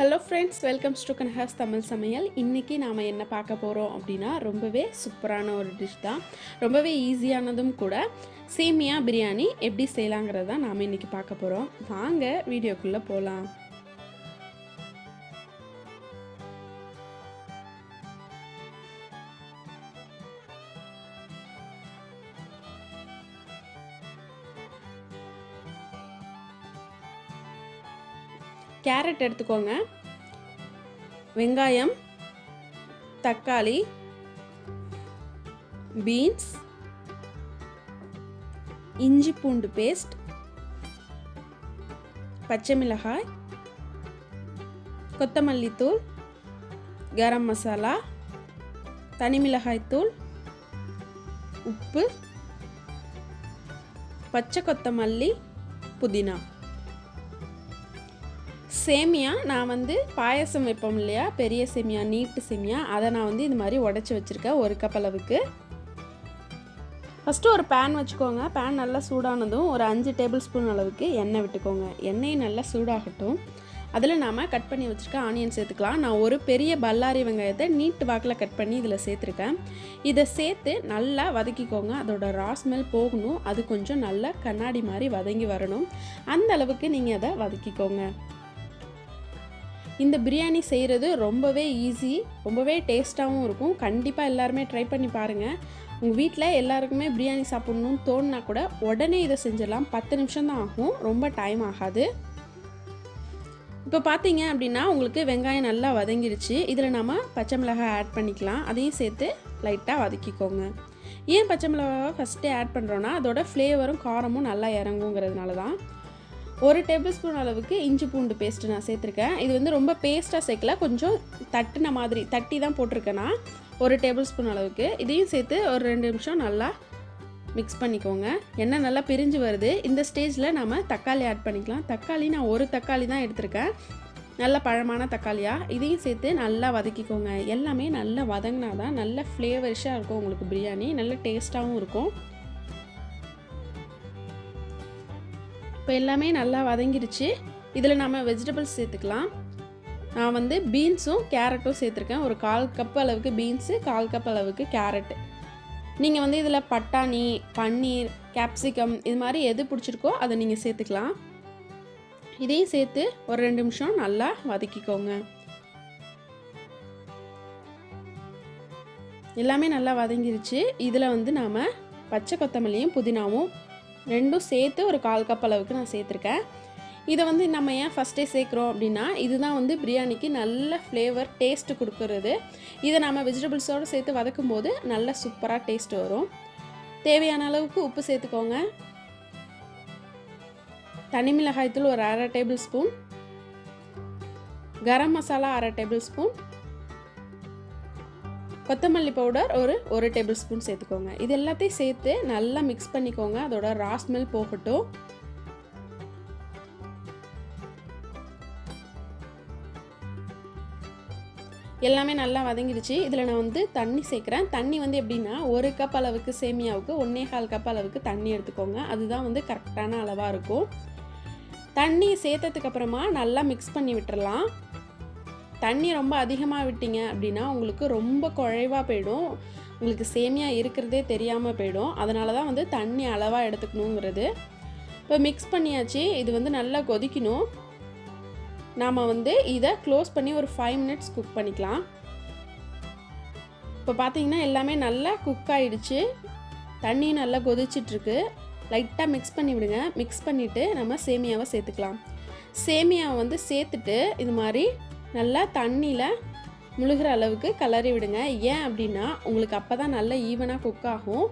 Hello friends, welcomes to Kanaka சமையல். இன்றைக்கி நாம் என்ன பார்க்க போகிறோம் அப்படின்னா ரொம்பவே சூப்பரான ஒரு டிஷ் தான். ரொம்பவே ஈஸியானதும் கூட. சேமியா பிரியாணி எப்படி செய்யலாங்கிறது தான் நாம் இன்றைக்கி பார்க்க போகிறோம். வாங்க வீடியோக்குள்ளே போகலாம். கேரட் எடுத்துக்கோங்க, வெங்காயம், தக்காளி, பீன்ஸ், இஞ்சி பூண்டு பேஸ்ட், பச்சை மிளகாய், கொத்தமல்லி தூள், கரம் மசாலா, தனி மிளகாய் தூள், உப்பு, பச்சை கொத்தமல்லி, புதினா. சேமியா நான் பாயசம் வைப்போம் இல்லையா, பெரிய சேமியா, நீட்டு சேமியா, அதை நான் இது மாதிரி உடச்சி வச்சுருக்கேன். ஒரு கப் அளவுக்கு. ஃபஸ்ட்டு ஒரு பேன் வச்சுக்கோங்க. பேன் நல்லா சூடானதும் ஒரு 5 டேபிள் ஸ்பூன் அளவுக்கு எண்ணெய் விட்டுக்கோங்க. எண்ணெய் நல்லா சூடாகட்டும். அதில் நாம் கட் பண்ணி வச்சுருக்க ஆனியன் சேர்த்துக்கலாம். நான் ஒரு பெரிய பல்லாரி வெங்காயத்தை நீட்டு வாக்கில் கட் பண்ணி இதில் சேர்த்துருக்கேன். இதை சேர்த்து நல்லா வதக்கிக்கோங்க. அதோட ரா ஸ்மெல் போகணும். அது கொஞ்சம் நல்லா கண்ணாடி மாதிரி வதங்கி வரணும். அந்த அளவுக்கு நீங்கள் அதை வதக்கிக்கோங்க. இந்த பிரியாணி செய்கிறது ரொம்பவே ஈஸி, ரொம்பவே டேஸ்ட்டாகவும் இருக்கும். கண்டிப்பாக எல்லாருமே ட்ரை பண்ணி பாருங்கள். உங்கள் வீட்டில் எல்லாருக்குமே பிரியாணி சாப்பிட்ணுன்னு தோணுனா கூட உடனே இதை செஞ்சிடலாம். 10 நிமிஷம் தான் ஆகும், ரொம்ப டைம் ஆகாது. இப்போ பார்த்தீங்க அப்படின்னா உங்களுக்கு வெங்காயம் நல்லா வதங்கிடுச்சு. இதில் நம்ம பச்சை மிளகாய் ஆட் பண்ணிக்கலாம். அதையும் சேர்த்து லைட்டாக வதக்கிக்கோங்க. ஏன் பச்சை மிளகாய் ஃபஸ்ட்டே ஆட் பண்ணுறோன்னா அதோட ஃப்ளேவரும் காரமும் நல்லா இறங்குங்கிறதுனால தான். 1 டேபிள் ஸ்பூன் அளவுக்கு இஞ்சி பூண்டு பேஸ்ட்டு நான் சேர்த்துருக்கேன். இது ரொம்ப பேஸ்ட்டாக சேர்க்கல, கொஞ்சம் தட்டின மாதிரி தட்டி தான் போட்டிருக்கேன்னா 1 டேபிள் ஸ்பூன் அளவுக்கு. இதையும் சேர்த்து ஒரு 2 நிமிஷம் நல்லா மிக்ஸ் பண்ணிக்கோங்க. எண்ணெய் நல்லா பிரிஞ்சு வருது. இந்த ஸ்டேஜில் நம்ம தக்காளி ஆட் பண்ணிக்கலாம். தக்காளி நான் ஒரு தக்காளி தான் எடுத்திருக்கேன், நல்ல பழமான தக்காளியாக. இதையும் சேர்த்து நல்லா வதக்கிக்கோங்க. எல்லாமே நல்லா வதங்கினா தான் நல்ல ஃப்ளேவரிஷாக இருக்கும் உங்களுக்கு பிரியாணி, நல்ல டேஸ்ட்டாகவும் இருக்கும். இப்போ எல்லாமே நல்லா வதங்கிடுச்சு. இதில் நம்ம வெஜிடபிள்ஸ் சேர்த்துக்கலாம். நான் பீன்ஸும் கேரட்டும் சேர்த்துருக்கேன். ஒரு 1/4 கப் அளவுக்கு பீன்ஸு, 1/4 கப் அளவுக்கு கேரட்டு. நீங்கள் இதில் பட்டாணி, பன்னீர், கேப்சிகம் இது மாதிரி எது பிடிச்சிருக்கோ அதை நீங்கள் சேர்த்துக்கலாம். இதையும் சேர்த்து ஒரு 2 நிமிஷம் நல்லா வதக்கிக்கோங்க. எல்லாமே நல்லா வதங்கிருச்சு. இதில் நாம் பச்சை கொத்தமல்லியும் புதினாவும் ரெண்டும் சேர்த்து ஒரு 1/4 கப் அளவுக்கு நான் சேர்த்துருக்கேன். இதை நம்ம ஏன் ஃபஸ்ட்டே சேர்க்குறோம் அப்படின்னா இதுதான் பிரியாணிக்கு நல்ல ஃப்ளேவர் டேஸ்ட்டு கொடுக்குறது. இதை நம்ம வெஜிடபிள்ஸோடு சேர்த்து வதக்கும் போது நல்ல சூப்பராக டேஸ்ட் வரும். தேவையான அளவுக்கு உப்பு சேர்த்துக்கோங்க. தனி மிளகாய்த்தூள் ஒரு 1/2 table spoon, garam masala 1/2 table spoon, கொத்தமல்லி பவுடர் ஒரு டேபிள் ஸ்பூன் சேர்த்துக்கோங்க. இது எல்லாத்தையும் சேர்த்து நல்லா மிக்ஸ் பண்ணிக்கோங்க. அதோட ரா ஸ்மெல் போகட்டும். எல்லாமே நல்லா வதங்கிடுச்சு. இதில் நான் தண்ணி சேர்க்குறேன். தண்ணி எப்படின்னா 1 கப் அளவுக்கு சேமியாவுக்கு 1/4 கப் அளவுக்கு தண்ணி எடுத்துக்கோங்க. அதுதான் கரெக்டான அளவாக இருக்கும். தண்ணி சேர்த்ததுக்கப்புறமா நல்லா மிக்ஸ் பண்ணி விட்டுறலாம். தண்ணி ரொம்ப அதிகமாக விட்டீங்க அப்படின்னா உங்களுக்கு ரொம்ப குழைவாக போயிடும், உங்களுக்கு சேமியா இருக்கிறதே தெரியாமல் போயிடும். அதனால தான் தண்ணி அளவாக எடுத்துக்கணுங்கிறது. இப்போ மிக்ஸ் பண்ணியாச்சு. இது நல்லா கொதிக்கணும். நாம் இதை க்ளோஸ் பண்ணி ஒரு 5 மினிட்ஸ் குக் பண்ணிக்கலாம். இப்போ பார்த்தீங்கன்னா எல்லாமே நல்லா குக் ஆகிடுச்சு. தண்ணி நல்லா கொதிச்சிட்ருக்கு. லைட்டாக மிக்ஸ் பண்ணி விடுங்க. மிக்ஸ் பண்ணிவிட்டு நம்ம சேமியாவை சேர்த்துக்கலாம். சேமியாவை சேர்த்துட்டு இது மாதிரி நல்லா தண்ணியில் முழுகிற அளவுக்கு கிளறி விடுங்க. ஏன் அப்படின்னா உங்களுக்கு அப்போ தான் நல்லா ஈவனாக குக் ஆகும்.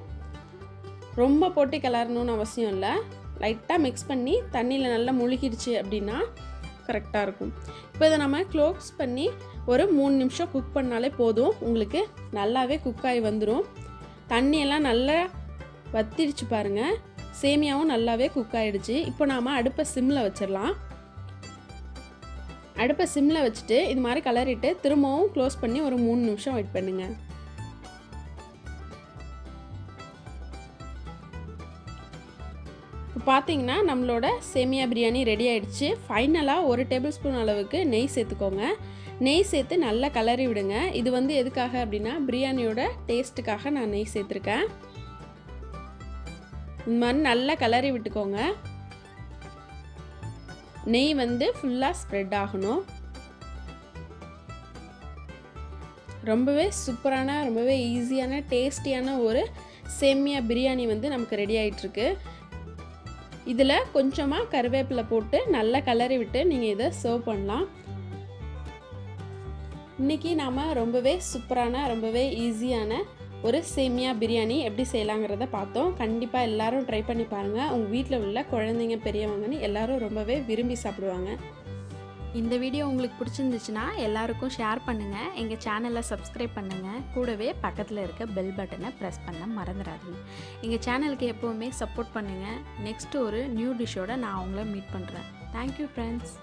ரொம்ப போட்டு கிளறணும்னு அவசியம் இல்லை. லைட்டாக மிக்ஸ் பண்ணி தண்ணியில் நல்லா முழுகிடுச்சு அப்படின்னா கரெக்டாக இருக்கும். இப்போ இதை நம்ம க்ளோஸ் பண்ணி ஒரு 3 நிமிஷம் குக் பண்ணாலே போதும். உங்களுக்கு நல்லாவே குக் ஆகி வந்துடும். தண்ணியெல்லாம் நல்லா வத்திடுச்சு பாருங்கள். சேமியாவும் நல்லாவே குக் ஆகிடுச்சு. இப்போ நாம் அடுப்பை சிம்மில் வச்சிடலாம். அடுப்பை சிம்மில் வச்சுட்டு இது மாதிரி கலரிட்டு திரும்பவும் க்ளோஸ் பண்ணி ஒரு 3 நிமிஷம் வெயிட் பண்ணுங்கள். இப்போ பார்த்தீங்கன்னா நம்மளோட சேமியா பிரியாணி ரெடி ஆயிடுச்சு. ஃபைனலாக 1 டேபிள் ஸ்பூன் அளவுக்கு நெய் சேர்த்துக்கோங்க. நெய் சேர்த்து நல்லா கலரி விடுங்க. இது வந்து எதுக்காக அப்படின்னா பிரியாணியோட டேஸ்ட்டுக்காக நான் நெய் சேர்த்துருக்கேன். இந்த மாதிரி நல்லா கலரி விட்டுக்கோங்க. நெய் வந்து ஃபுல்லாக ஸ்ப்ரெட் ஆகணும். ரொம்பவே சூப்பரான, ரொம்பவே ஈஸியான, டேஸ்டியான ஒரு சேமியா பிரியாணி வந்து நமக்கு ரெடி ஆகிட்டுருக்கு. இதில் கொஞ்சமாக கருவேப்பிலை போட்டு நல்லா கலரி விட்டு நீங்கள் இதை சர்வ் பண்ணலாம். இன்றைக்கி நாம் ரொம்பவே சூப்பரான, ரொம்பவே ஈஸியான ஒரு சேமியா பிரியாணி எப்படி செய்யலாங்கிறத பார்த்தோம். கண்டிப்பாக எல்லோரும் ட்ரை பண்ணி பாருங்கள். உங்கள் வீட்டில் உள்ள குழந்தைங்க, பெரியவங்கன்னு எல்லோரும் ரொம்பவே விரும்பி சாப்பிடுவாங்க. இந்த வீடியோ உங்களுக்கு பிடிச்சிருந்துச்சுன்னா எல்லாருக்கும் ஷேர் பண்ணுங்கள். எங்கள் சேனலை சப்ஸ்கிரைப் பண்ணுங்கள். கூடவே பக்கத்தில் இருக்க பெல் பட்டனை ப்ரெஸ் பண்ண மறந்துடாதீங்க. எங்கள் சேனலுக்கு எப்போவுமே சப்போர்ட் பண்ணுங்கள். நெக்ஸ்ட்டு ஒரு நியூ டிஷ்ஷோடு நான் உங்களை மீட் பண்ணுறேன். Thank you friends.